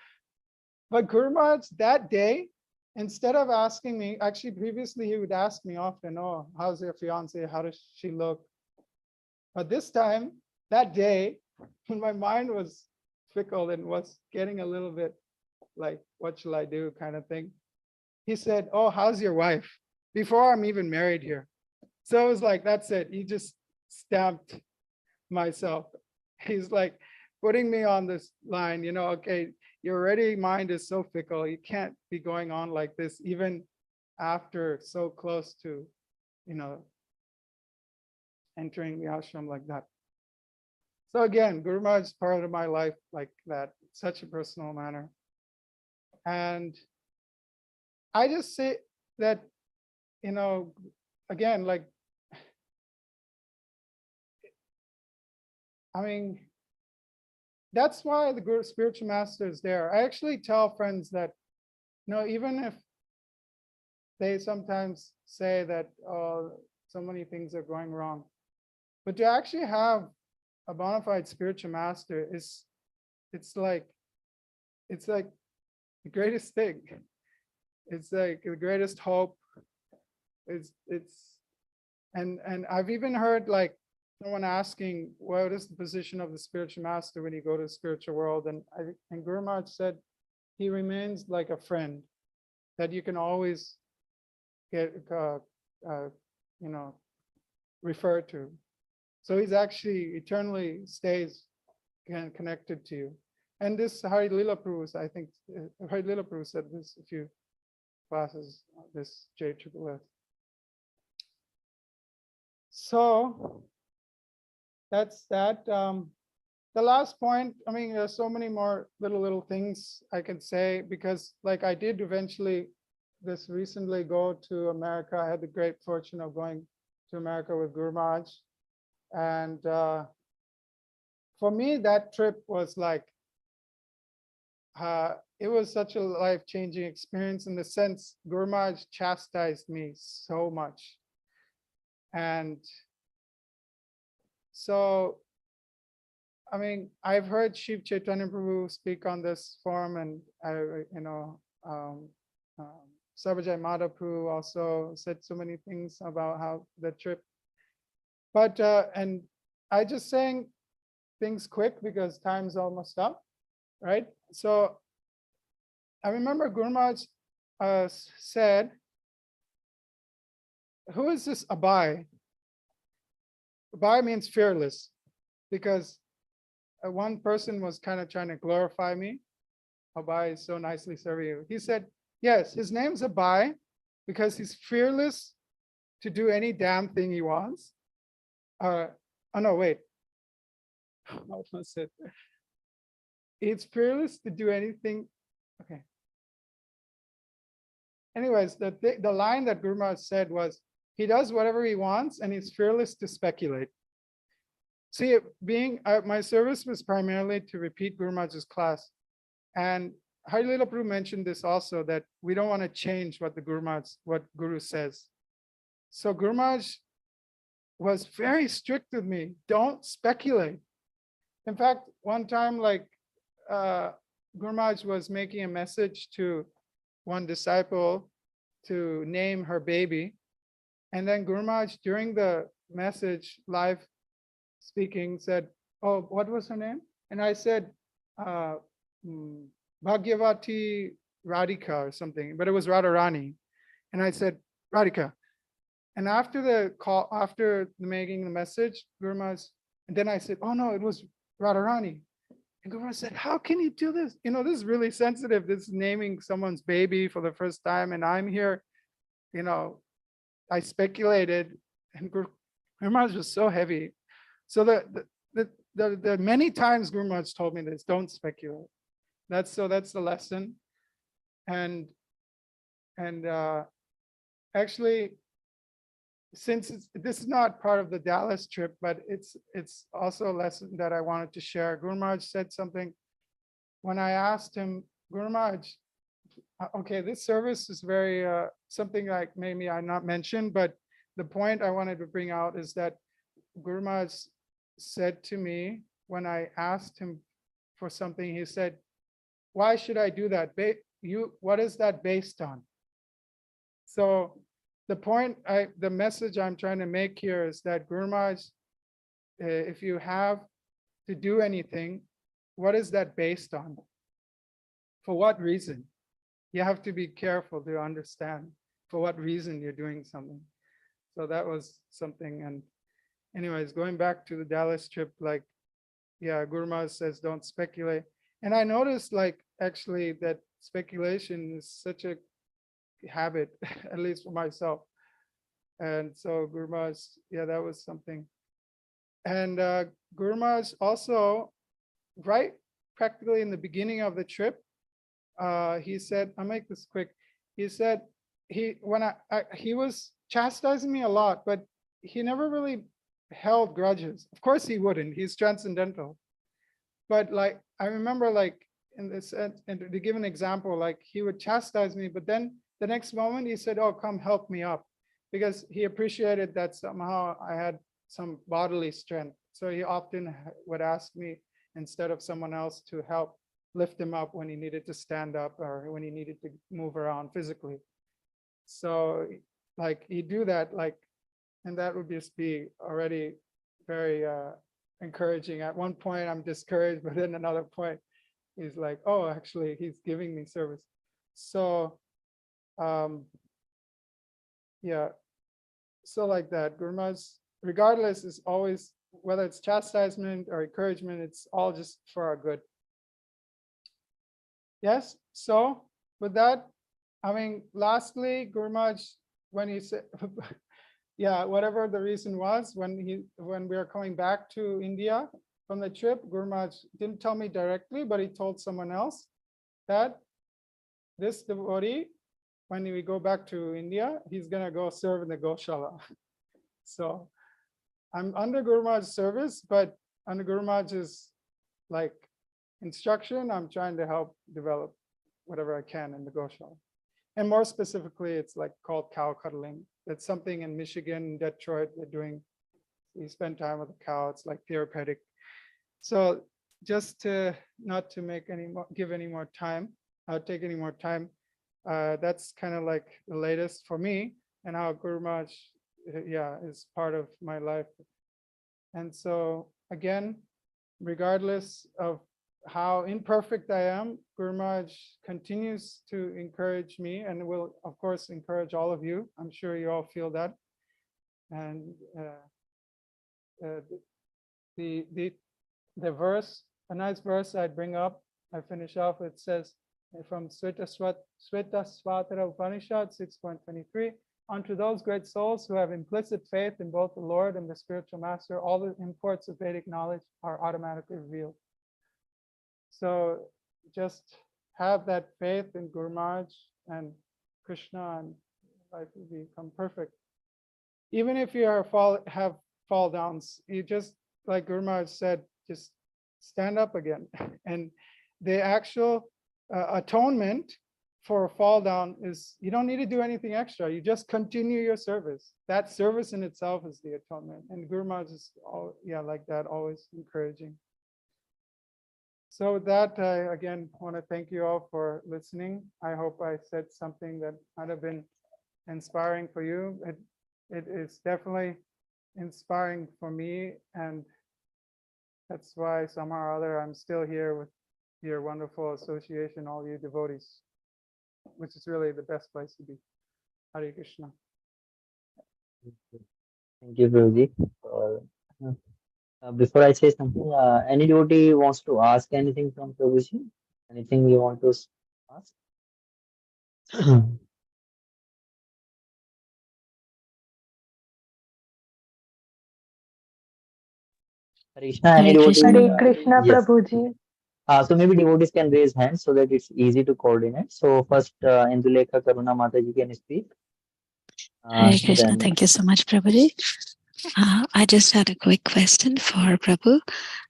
but Guru Maharaj that day, instead of asking me, actually previously he would ask me often, oh, how's your fiance? How does she look? But this time, that day, when my mind was fickle and was getting a little bit like, what shall I do kind of thing, he said, oh, how's your wife? Before I'm even married here. So it was like, that's it. He just stamped myself. He's like putting me on this line, okay, your already mind is so fickle. You can't be going on like this, even after so close to, entering the ashram like that. So again, Guru Maharaj is part of my life like that, such a personal manner. And I just say that, again, like, I mean, that's why the Guru spiritual master is there. I actually tell friends that, even if they sometimes say that, oh, so many things are going wrong, but to actually have a bona fide spiritual master it's like the greatest thing. It's like the greatest hope. And I've even heard like someone asking, what is the position of the spiritual master when you go to the spiritual world? And Guru Maharaj said he remains like a friend that you can always get, refer to. So he's actually eternally stays connected to you. And this Hari Lila Prabhu, I think Hari Lila Prabhu said this a few classes, this JSSS. So that's that. The last point, I mean, there's so many more little things I can say, because like I did eventually recently go to America. I had the great fortune of going to America with Guru Maharaj. And for me, that trip was like, it was such a life-changing experience in the sense Guru Maharaj chastised me so much. And so, I mean, I've heard Shiv Chaitanya Prabhu speak on this forum, and Sarvajai Madhav Prabhu also said so many things about how the trip. But, and I just saying things quick because time's almost up, right? So I remember Guru Maharaj said, who is this Abhay? Abhay means fearless, because one person was kind of trying to glorify me. Abhay is so nicely serving you. He said, yes, his name's Abhay because he's fearless to do any damn thing he wants. Oh no, wait. It's fearless to do anything. Okay. Anyways, the line that Guru Maharaj said was, he does whatever he wants and he's fearless to speculate. See, my service was primarily to repeat Guru Maharaj's class. And Hari Lila Prabhu mentioned this also, that we don't want to change what Guru says. So Guru Maharaj was very strict with me. Don't speculate. In fact, one time, like Guru Maharaj was making a message to one disciple to name her baby. And then Guru Maharaj, during the message, live speaking, said, "Oh, what was her name?" And I said, Bhagavati Radhika or something, but it was Radharani. And I said, Radhika. And after the call, after making the message, Guru Maharaj, and then I said, "Oh no, it was Radharani." And Guru Maharaj said, "How can you do this? You know, this is really sensitive. This is naming someone's baby for the first time. And I'm here, you know, I speculated." And Guru Maharaj was so heavy. So the many times Guru Maharaj told me this, don't speculate. That's the lesson. And actually, since this is not part of the Dallas trip, but it's also a lesson that I wanted to share. Guru Maharaj said something when I asked him, Guru Maharaj, okay, this service is very something like maybe I not mentioned, but the point I wanted to bring out is that Guru Maharaj said to me when I asked him for something, he said, "Why should I do that? What is that based on?" So the point, the message I'm trying to make here is that Guru Maharaj, if you have to do anything, what is that based on? For what reason? You have to be careful to understand for what reason you're doing something. So that was something. And anyways, going back to the Dallas trip, like, yeah, Guru Maharaj says, don't speculate. And I noticed, like, actually that speculation is such a habit, at least for myself. And so Guru Maharaj, yeah, that was something. And Guru Maharaj also, right practically in the beginning of the trip, he said, I'll make this quick. He said, he was chastising me a lot, but he never really held grudges. Of course he wouldn't, he's transcendental. But like, I remember, like, in this, and to give an example, like, he would chastise me, but then the next moment he said, "Oh, come help me up," because he appreciated that somehow I had some bodily strength. So he often would ask me, instead of someone else, to help lift him up when he needed to stand up or when he needed to move around physically. So like, he'd do that, like, and that would just be already very encouraging. At one point I'm discouraged, but then another point he's like, "Oh, actually he's giving me service." So yeah, so like that, Guru Maharaj, regardless, is always, whether it's chastisement or encouragement, it's all just for our good. Yes, so with that, I mean, lastly, Guru Maharaj, when he said, yeah, whatever the reason was, when we were coming back to India from the trip, Guru Maharaj didn't tell me directly, but he told someone else that this devotee, when we go back to India, he's gonna go serve in the Goshala. So I'm under Guru Maharaj's service, but under Guru Maharaj's, like, instruction, I'm trying to help develop whatever I can in the Goshala. And more specifically, it's like called cow cuddling. It's something in Michigan, Detroit, they're doing. We spend time with the cow. It's like therapeutic. So just to not to make any more, give any more time, take any more time. That's kind of like the latest for me, and how Guru Maharaj, yeah, is part of my life. And so again, regardless of how imperfect I am, Guru Maharaj continues to encourage me, and will, of course, encourage all of you. I'm sure you all feel that. And the verse, a nice verse I'd bring up, I finish off, it says from Svetasvatara Upanishad 6.23, unto those great souls who have implicit faith in both the Lord and the spiritual master, all the imports of Vedic knowledge are automatically revealed. So just have that faith in Guru Maharaj and Krishna, and life will become perfect. Even if you have fall downs, you just, like Guru Maharaj said, just stand up again. And the actual atonement for a fall down is, you don't need to do anything extra. You just continue your service. That service in itself is the atonement. And Guru Maharaj is like that, always encouraging. So with that, I again want to thank you all for listening. I hope I said something that might have been inspiring for you. It is definitely inspiring for me, and that's why somehow or other I'm still here with your wonderful association, all you devotees, which is really the best place to be. Hare Krishna. Thank you, Prabhuji. Before I say something, any devotee wants to ask anything from Prabhuji? Anything you want to ask? Krishna, any Hare devotee? Krishna. Hare Krishna Yes. Prabhuji. So maybe devotees can raise hands so that it's easy to coordinate. So first, Indulekha Karuna Mataji can speak. Hare Krishna. Then Thank you so much, Prabhuji. I just had a quick question for Prabhu.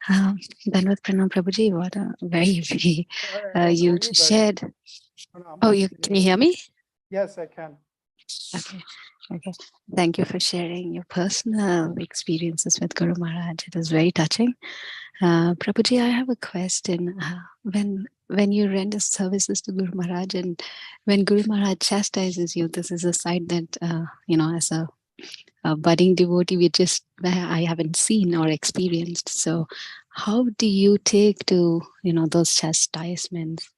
Danvat Pranam Prabhuji, what a very, very, I don't you know just but shared. oh, no, Oh, can you hear me? Yes, I can. Okay. Okay. Thank you for sharing your personal experiences with Guru Maharaj. It was very touching. Prabhuji, I have a question. When you render services to Guru Maharaj and when Guru Maharaj chastises you, this is a side that, as a budding devotee, I haven't seen or experienced. So how do you take to, those chastisements?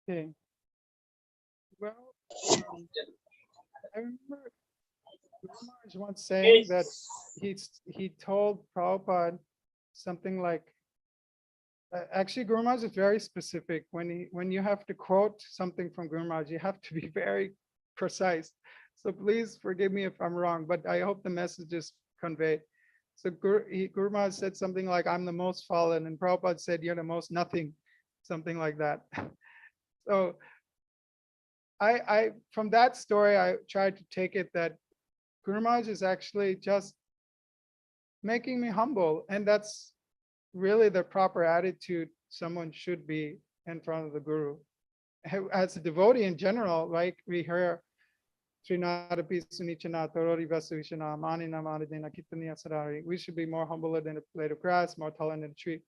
Okay. Well, I remember Guru Maharaj once saying that he told Prabhupada something like, actually Guru Maharaj is very specific. When you have to quote something from Guru Maharaj, you have to be very precise. So please forgive me if I'm wrong, but I hope the message is conveyed. So Guru Maharaj said something like, I'm the most fallen, and Prabhupada said, you're the most nothing, something like that. So I from that story, I tried to take it that Guru Maharaj is actually just making me humble. And that's really the proper attitude someone should be in front of the Guru. As a devotee in general, right, we hear we should be more humble than a blade of grass, more taller than a tree.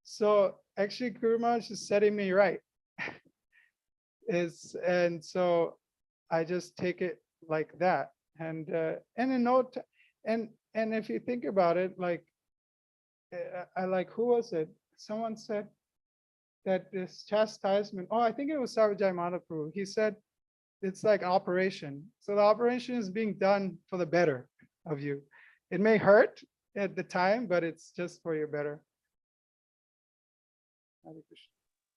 So actually Guru Maharaj is setting me right. And so I just take it like that. And a note, and if you think about it, like I like, who was it? Someone said that this chastisement, I think it was Sarvajai Madhaprabhu. He said it's like operation. So the operation is being done for the better of you. It may hurt at the time, but it's just for your better.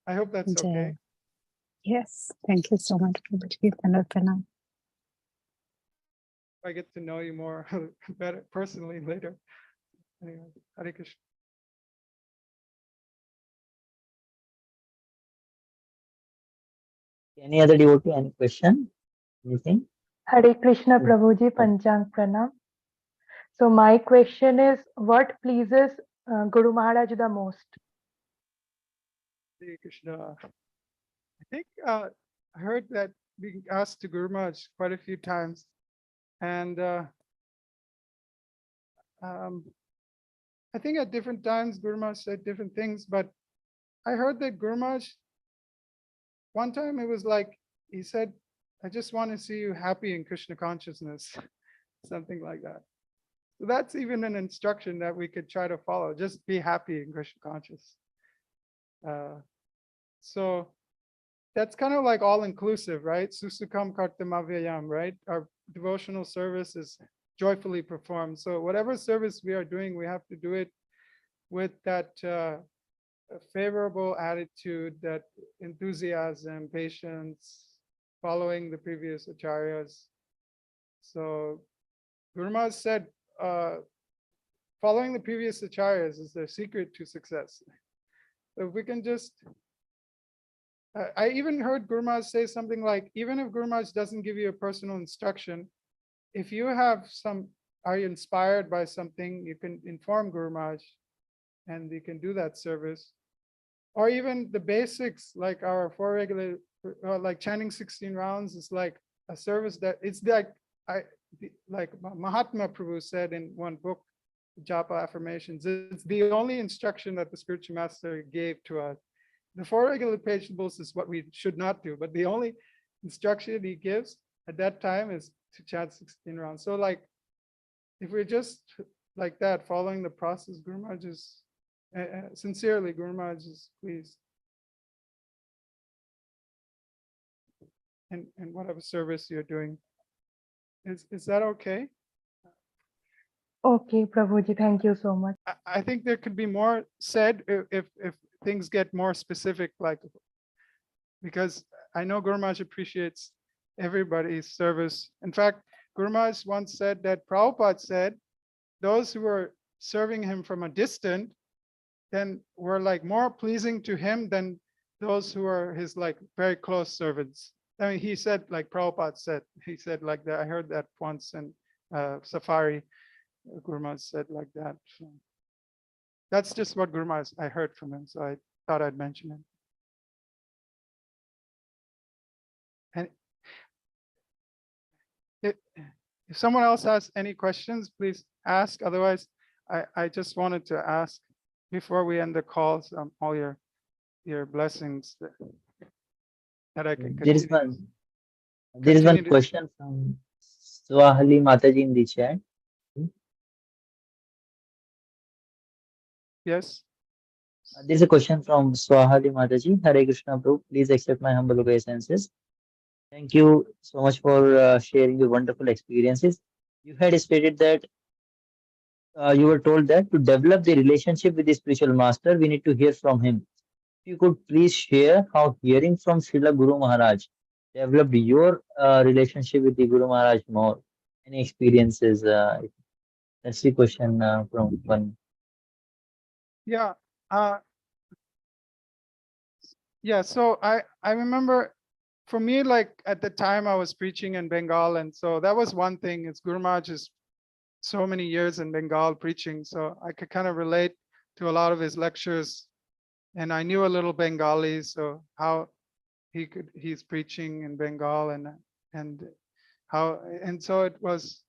I hope that's okay. Yes, thank you so much, Prabhuji. Danvat Pranam. I get to know you more better personally later. Anyway, Hare Krishna. any other devotee, any question? Anything? Hare Krishna Prabhuji, Panchang Pranam. So my question is, what pleases Guru Maharaj the most? Hare Krishna. I think I heard that being asked to Guru Maharaj quite a few times. And I think at different times Guru Maharaj said different things, but I heard that Guru Maharaj, one time it was like, he said, I just want to see you happy in Krishna consciousness, something like that. So that's even an instruction that we could try to follow. Just be happy in Krishna conscious. So that's kind of like all inclusive, right? Susukam kartam avyayam, right? Our devotional service is joyfully performed. So whatever service we are doing, we have to do it with that favorable attitude, that enthusiasm, patience, following the previous acharyas. So Guru Maharaj said, following the previous acharyas is the secret to success. So if we can just, I even heard Guru Maharaj say something like, even if Guru Maharaj doesn't give you a personal instruction, if you have are you inspired by something, you can inform Guru Maharaj and you can do that service. Or even the basics, like our four regular, like chanting 16 rounds is like a service that it's like Mahatma Prabhu said in one book, japa affirmations. It's the only instruction that the spiritual master gave to us. The 4 regular principles is what we should not do, but the only instruction he gives at that time is to chant 16 rounds. So like, if we're just like that, following the process, Guru Maharaj is, sincerely, Guru Maharaj is pleased. And whatever service you're doing. Is that okay? Okay, Prabhuji, thank you so much. I think there could be more said if things get more specific, like, because I know Guru Maharaj appreciates everybody's service. In fact, Guru Maharaj once said that Prabhupada said those who were serving him from a distance then were like more pleasing to him than those who are his like very close servants. I mean, he said, like Prabhupada said, he said like that. I heard that once in Safari. Guru Maharaj said like that. So that's just what Guru Maharaj, I heard from him. So I thought I'd mention it. And if someone else has any questions, please ask. Otherwise, I just wanted to ask before we end the calls, all your blessings that I can There is continue. one question from Swahali Mataji in the chat. Yes. There's a question from Swahali Mataji. Hare Krishna Prabhu, please accept my humble obeisances. Thank you so much for sharing your wonderful experiences. You had stated that you were told that to develop the relationship with the spiritual master, we need to hear from him. If you could please share how hearing from Srila Guru Maharaj developed your relationship with the Guru Maharaj more. Any experiences? That's the question from one. Yeah. Yeah. So I remember, for me, like at the time I was preaching in Bengal, and so that was one thing. It's Guru Maharaj is so many years in Bengal preaching, so I could kind of relate to a lot of his lectures, and I knew a little Bengali, so how he's preaching in Bengal, and so it was,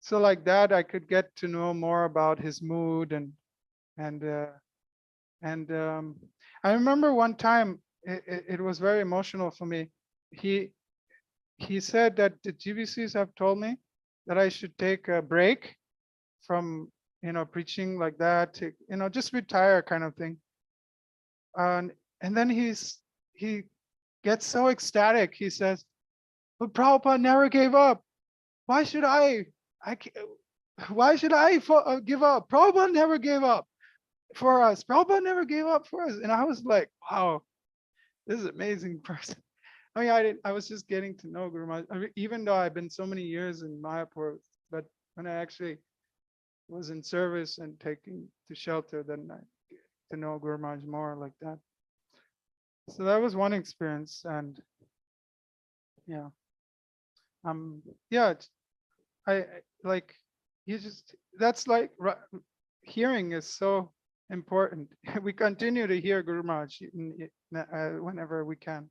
so like that I could get to know more about his mood, and I remember one time it was very emotional for me. He said that the GBCs have told me that I should take a break from preaching like that, to, just retire kind of thing. And then he gets so ecstatic. He says, "But Prabhupada never gave up. Why should I? Why should I give up? Prabhupada never gave up for us. Prabhupada never gave up for us." And I was like, wow, this is an amazing person. I mean, I was just getting to know Guru Maharaj. I mean, even though I've been so many years in Mayapur, but when I actually was in service and taking to shelter, then I get to know Guru Maharaj more like that. So that was one experience, and yeah, yeah, I like, you just, that's like hearing is so important. We continue to hear Guru Maharaj whenever we can.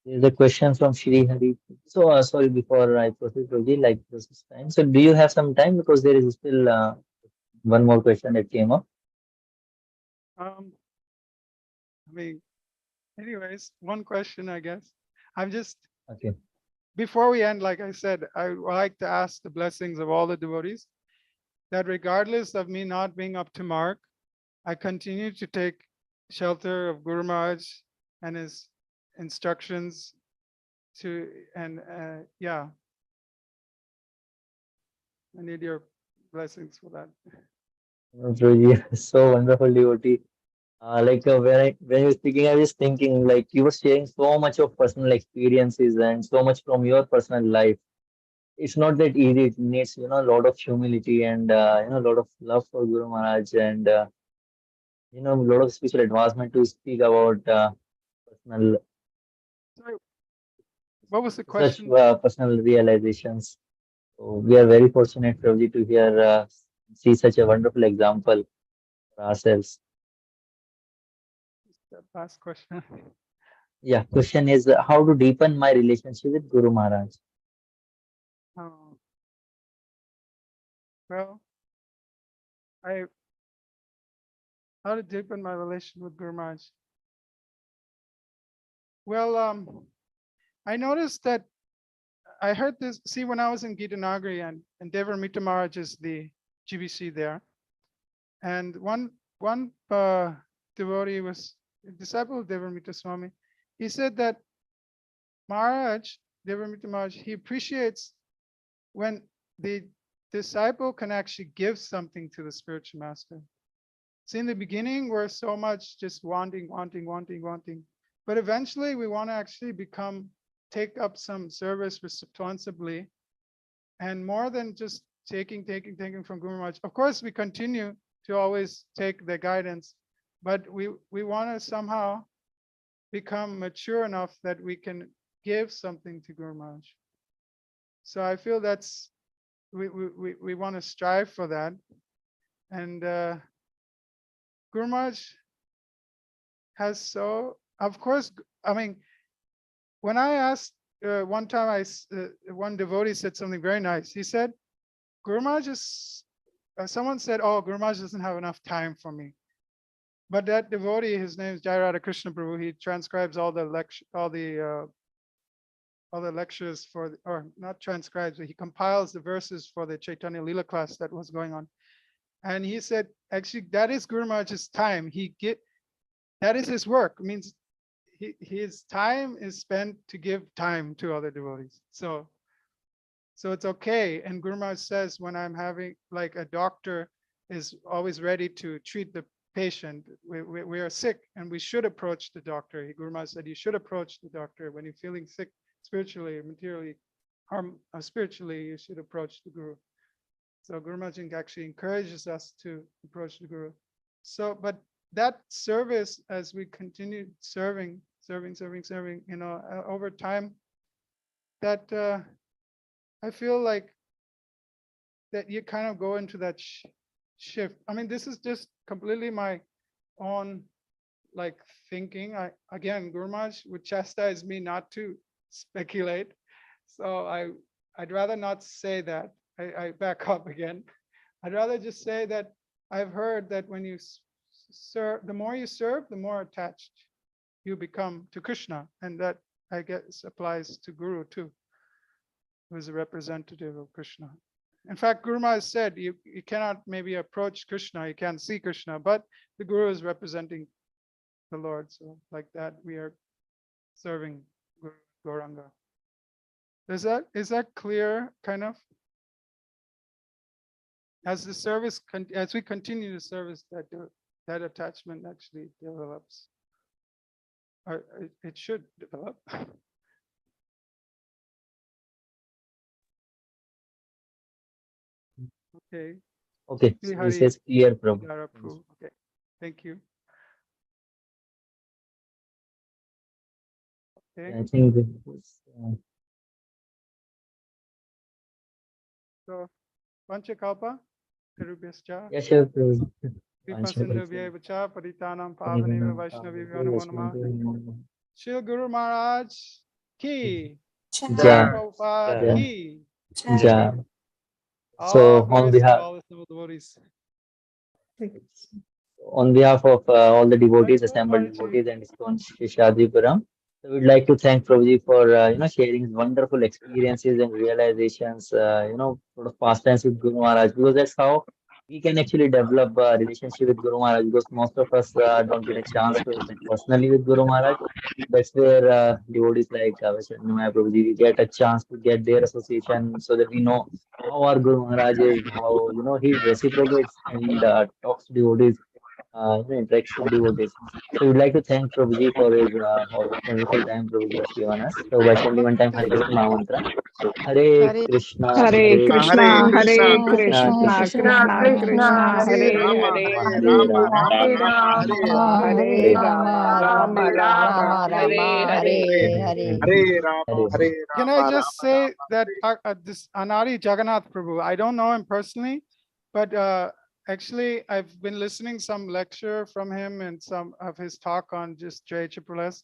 There's a question from Shri Hari. So sorry, before I proceed, Prabhuji, like this is time. So do you have some time, because there is still one more question that came up. I mean, anyways, one question, I guess. I'm just, Okay. before we end, like I said, I would like to ask the blessings of all the devotees that regardless of me not being up to mark, I continue to take shelter of Guru Maharaj and his instructions yeah, I need your blessings for that. Prabhuji, so wonderful devotee. When you were speaking, I was thinking like you were sharing so much of personal experiences and so much from your personal life. It's not that easy. It needs a lot of humility and a lot of love for Guru Maharaj and a lot of spiritual advancement to speak about personal Sorry, what was the such question? personal realizations. So we are very fortunate, Prabhuji, to hear see such a wonderful example for ourselves. The last question. Yeah, question is how to deepen my relationship with Guru Maharaj. Oh. Well, how to deepen my relation with Guru Maharaj? Well, I noticed that I heard this, see, when I was in Gitanagari and Devamrita Maharaj is the GBC there. And one devotee was a disciple of Devamrita Swami. He said that Maharaj, Devamrita Maharaj, he appreciates when the disciple can actually give something to the spiritual master. See, in the beginning, we're so much just wanting. But eventually we want to actually take up some service responsibly, and more than just taking from Guru Maharaj. Of course, we continue to always take the guidance, but we want to somehow become mature enough that we can give something to Guru Maharaj. So I feel that's, we want to strive for that. And Guru Maharaj has of course, I mean, when I asked, one time one devotee said something very nice. He said, Guru Maharaj someone said, oh, Guru Maharaj doesn't have enough time for me. But that devotee, his name is Jayapataka Prabhu, he transcribes all the lectures or not transcribes, but he compiles the verses for the Chaitanya Leela class that was going on. And he said, actually, that is Guru Maharaj's time. That is his work. It means his time is spent to give time to other devotees. So it's okay. And Guru Maharaj says, when I'm having, like, a doctor is always ready to treat the patient. We are sick and we should approach the doctor. Guru Maharaj said, you should approach the doctor when you're feeling sick spiritually or materially, spiritually, you should approach the Guru. So Guru Maharaj actually encourages us to approach the Guru. So, but that service, as we continue serving, over time, that I feel like that you kind of go into that shift. I mean, this is just completely my own thinking. Again, Guru Maharaj would chastise me not to speculate. So I'd rather not say that. I back up again. I'd rather just say that I've heard that when you serve, the more you serve, the more attached you become to Krishna. And that, I guess, applies to Guru too, who is a representative of Krishna. In fact, Guru Maharaj said, you cannot maybe approach Krishna, you can't see Krishna, but the Guru is representing the Lord. So like that, we are serving Guru Gauranga. Is that clear, kind of? As the service, as we continue the service, that attachment actually develops. Or it should develop. Okay. Okay, so this is clear, Prabhu. Okay, thank you. Okay. I think this is, so Panchakalpa, Tirubhyascha, yeah, sure, Prabhu. Vipasindubhyevacha, Paritanam Pavaneva Vaishnavivyo Namo Namah. Srila Guru Maharaj ki, Ja. Prabhupada ki. Ja. So All on glories to behalf all the civil devotees. of all the devotees, Thank you, assembled Mataji. devotees and Iskcon Seshadripuram, so we'd like to thank Prabhuji for sharing his wonderful experiences and realizations, sort of pastimes with Guru Maharaj, because that's how we can actually develop a relationship with Guru Maharaj, because most of us don't get a chance to meet personally with Guru Maharaj. That's where devotees like Abhay Charan Nimai Prabhuji, we get a chance to get their association so that we know how our Guru Maharaj is, how he reciprocates and talks to devotees, interacts with devotees. So we'd like to thank Prabhuji for his wonderful time Prabhuji has given us. So by chanting one time Hare Krishna Mahamantra. Hare Krishna, Hare Krishna, Hare Krishna, Krishna, Krishna Krishna Krishna, Hare Hare Hare, Hare, Hare Rama, Hare Rama Rama, Rama, Hare Hare Hare Rama, Rama, Rama Rama, Hare Hare. Hare. Can I just say that this Anari Jagannath Prabhu, I don't know him personally, but actually I've been listening some lecture from him and some of his talk on just Jayapataka.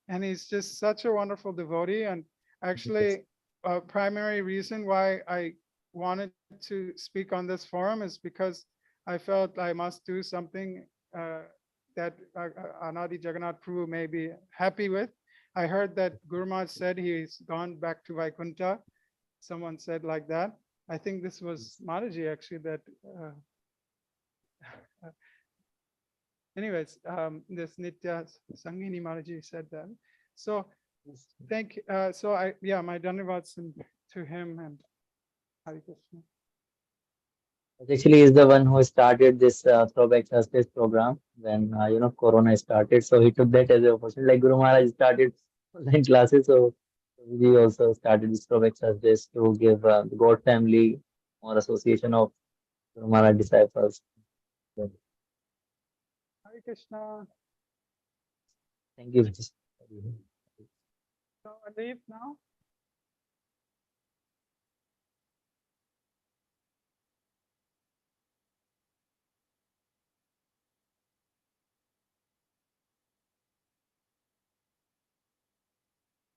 and he's just such a wonderful devotee. And actually, a primary reason why I wanted to speak on this forum is because I felt I must do something that Anadi Jagannath Prabhu may be happy with. I heard that Guru Maharaj said he's gone back to Vaikuntha. Someone said like that. I think this was Mataji actually that. Anyways, this Nitya Sangini Mataji said that. So thank you. My Dhanavats to him and Hare Krishna. Actually, is the one who started this Throwback Thursdays program when Corona started. So he took that as an opportunity. Like Guru Maharaj started online classes, so we also started this Throwback Thursdays to give the God family more association of Guru Maharaj disciples. So, Hare Krishna. thank you. So I leave now.